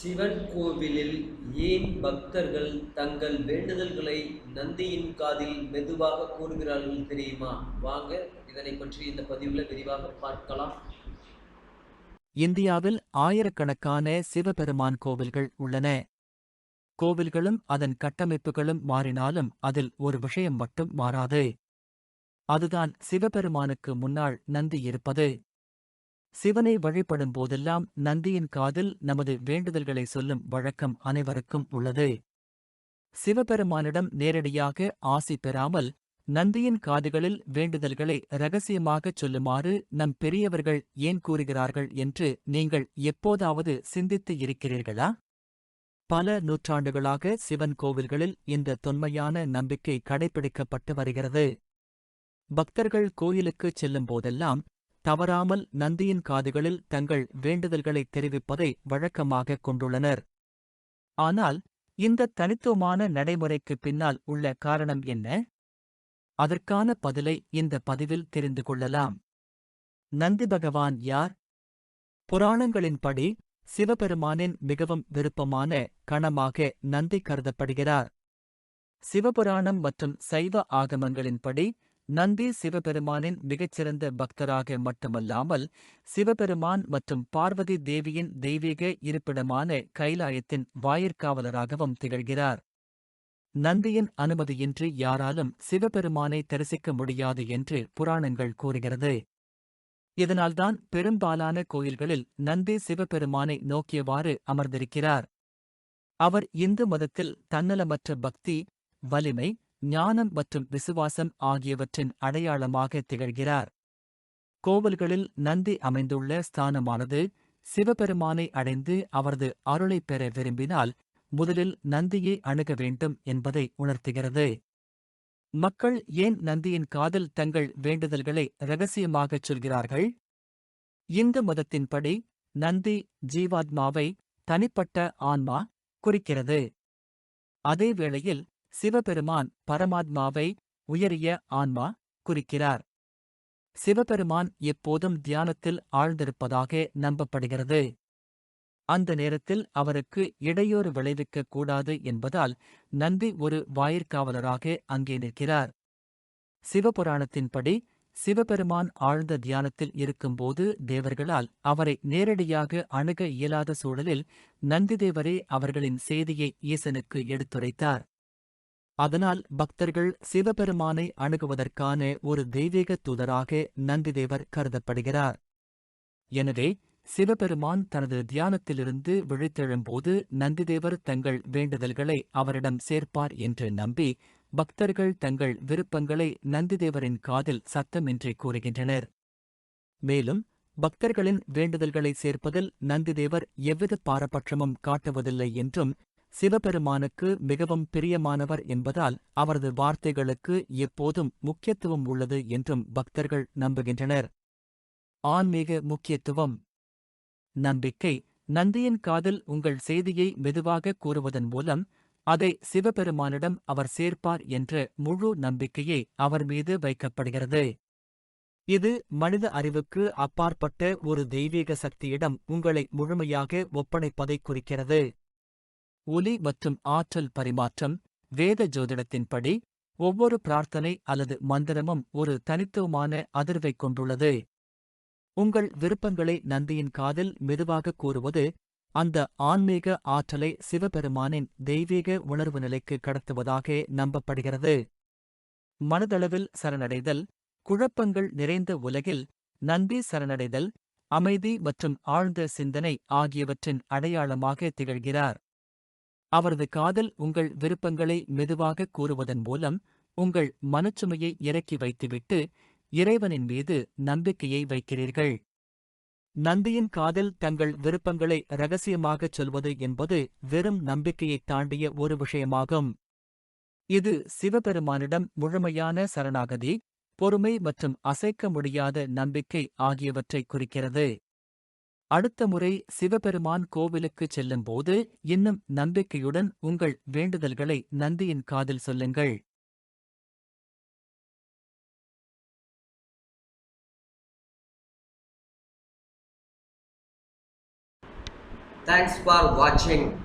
சிவன் கோவிலில் ஏன் பக்தர்கள் தங்கள் வேண்டுதல்களை நந்தியின் காதில் மெதுவாக கூறுகிறார்கள் தெரியுமா? வாங்க இதனை பற்றி இந்த பதிவில் விரிவாக பார்க்கலாம். இந்தியாவில் ஆயிரக்கணக்கான சிவபெருமான் கோவில்கள் உள்ளன. கோவில்களும் அதன் கட்டமைப்புகளும் மாறினாலும் அதில் ஒரு விஷயம் மட்டும் மாறாது. அதுதான் சிவபெருமானுக்கு முன்னால் நந்தி இருப்பது. சிவனை வழிபடும் போதெல்லாம் நந்தியின் காதில் நமது வேண்டுதல்களை சொல்லும் வழக்கம் அனைவருக்கும் உள்ளது. சிவபெருமானிடம் நேரடியாக ஆசி பெறாமல் நந்தியின் காதுகளில் வேண்டுதல்களை இரகசியமாகச் சொல்லுமாறு நம் பெரியவர்கள் ஏன் கூறுகிறார்கள் என்று நீங்கள் எப்போதாவது சிந்தித்து இருக்கிறீர்களா? பல நூற்றாண்டுகளாக சிவன் கோவில்களில் இந்த தொன்மையான நம்பிக்கை கடைபிடிக்கப்பட்டு வருகிறது. பக்தர்கள் கோயிலுக்குச் செல்லும் போதெல்லாம் தவறாமல் நந்தியின் காதுகளில் தங்கள் வேண்டுதல்களை தெரிவிப்பதை வழக்கமாகக் கொண்டுள்ளனர். ஆனால் இந்த தனித்துவமான நடைமுறைக்கு பின்னால் உள்ள காரணம் என்ன? அதற்கான பதிலை இந்த பதிவில் தெரிந்து கொள்ளலாம். நந்தி பகவான் யார்? புராணங்களின்படி சிவபெருமானின் மிகவும் விருப்பமான கணமாக நந்தி கருதப்படுகிறார். சிவபுராணம் மற்றும் சைவ ஆகமங்களின்படி நந்தி சிவபெருமானின் மிகச்சிறந்த பக்தராக மட்டுமல்லாமல் சிவபெருமான் மற்றும் பார்வதி தேவியின் தெய்வீக இருப்பிடமான கைலாயத்தின் வாயிற்காவலராகவும் திகழ்கிறார். நந்தியின் அனுமதியின்றி யாராலும் சிவபெருமானை தரிசிக்க முடியாது என்று புராணங்கள் கூறுகிறது. இதனால்தான் பெரும்பாலான கோயில்களில் நந்தி சிவபெருமானை நோக்கியவாறு அமர்ந்திருக்கிறார். அவர் இந்து மதத்தில் தன்னலமற்ற பக்தி, வலிமை, ஞானம் மற்றும் விசுவாசம் ஆகியவற்றின் அடையாளமாக திகழ்கிறார். கோவில்களில் நந்தி அமைந்துள்ள ஸ்தானமானது சிவபெருமானை அடைந்து அவரது அருளைப் பெற விரும்பினால் முதலில் நந்தியை அணுக வேண்டும் என்பதை உணர்த்துகிறது. மக்கள் ஏன் நந்தியின் காதில் தங்கள் வேண்டுதல்களை இரகசியமாகச் சொல்கிறார்கள்? இந்து மதத்தின்படி நந்தி ஜீவாத்மாவை, தனிப்பட்ட ஆன்மா குறிக்கிறது. அதே வேளையில் சிவபெருமான் பரமாத்மாவை, உயரிய ஆன்மா குறிக்கிறார். சிவபெருமான் எப்போதும் தியானத்தில் ஆழ்ந்திருப்பதாக நம்பப்படுகிறது. அந்த நேரத்தில் அவருக்கு இடையூறு விளைவிக்கக் கூடாது என்பதால் நந்தி ஒரு வாயிற்காவலராக அங்கே நிற்கிறார். சிவபுராணத்தின்படி சிவபெருமான் ஆழ்ந்த தியானத்தில் இருக்கும்போது தேவர்களால் அவரை நேரடியாக அணுக இயலாத சூழலில் நந்திதேவரே அவர்களின் செய்தியை ஈசனுக்கு எடுத்துரைத்தார். அதனால் பக்தர்கள் சிவபெருமானை அணுகுவதற்கான ஒரு தெய்வீக தூதராக நந்திதேவர் கருதப்படுகிறார். எனவே சிவபெருமான் தனது தியானத்திலிருந்து விழித்தெழும்போது நந்திதேவர் தங்கள் வேண்டுதல்களை அவரிடம் சேர்ப்பார் என்று நம்பி பக்தர்கள் தங்கள் விருப்பங்களை நந்திதேவரின் காதில் சத்தமின்றி கூறுகின்றனர். மேலும் பக்தர்களின் வேண்டுதல்களை சேர்ப்பதில் நந்திதேவர் எவ்வித பாரபட்சமும் காட்டுவதில்லை என்றும் சிவபெருமானுக்கு மிகவும் பிரியமானவர் என்பதால் அவரது வார்த்தைகளுக்கு எப்போதும் முக்கியத்துவம் உள்ளது என்றும் பக்தர்கள் நம்புகின்றனர். ஆன்மீக முக்கியத்துவம். நம்பிக்கை. நந்தியின் காதில் உங்கள் செய்தியை மெதுவாக கூறுவதன் மூலம் அதை சிவபெருமானிடம் அவர் சேர்ப்பார் என்ற முழு நம்பிக்கையே அவர் மீது வைக்கப்படுகிறது. இது மனித அறிவுக்கு அப்பாற்பட்ட ஒரு தெய்வீக சக்தியிடம் உங்களை முழுமையாக ஒப்படைப்பதைக் குறிக்கிறது. ஒலி மற்றும் ஆற்றல் பரிமாற்றம். வேத ஜோதிடத்தின்படி ஒவ்வொரு பிரார்த்தனை அல்லது மந்திரமும் ஒரு தனித்துவமான அதிர்வைக் கொண்டுள்ளது. உங்கள் விருப்பங்களை நந்தியின் காதில் மெதுவாக கூறுவது அந்த ஆன்மீக ஆற்றலை சிவபெருமானின் தெய்வீக உணர்வு நிலைக்கு கடத்துவதாக நம்பப்படுகிறது. மனதளவில் சரணடைதல். குழப்பங்கள் நிறைந்த உலகில் நந்தி சரணடைதல், அமைதி மற்றும் ஆழ்ந்த சிந்தனை ஆகியவற்றின் அடையாளமாக திகழ்கிறார். அவரது காதல் உங்கள் விருப்பங்களை மெதுவாக கூறுவதன் மூலம் உங்கள் மனச்சுமையை இறக்கி வைத்துவிட்டு இறைவனின் மீது நம்பிக்கையை வைக்கிறீர்கள். நந்தியின் காதில் தங்கள் விருப்பங்களை இரகசியமாகச் சொல்வது என்பது வெறும் நம்பிக்கையைத் தாண்டிய ஒரு விஷயமாகும். இது சிவபெருமானிடம் முழுமையான சரணாகதி, பொறுமை மற்றும் அசைக்க முடியாத நம்பிக்கை ஆகியவற்றைக் குறிக்கிறது. அடுத்த முறை சிவபெருமான் கோவிலுக்குச் செல்லும்போது இன்னும் நம்பிக்கையுடன் உங்கள் வேண்டுதல்களை நந்தியின் காதில் சொல்லுங்கள். Thanks for watching.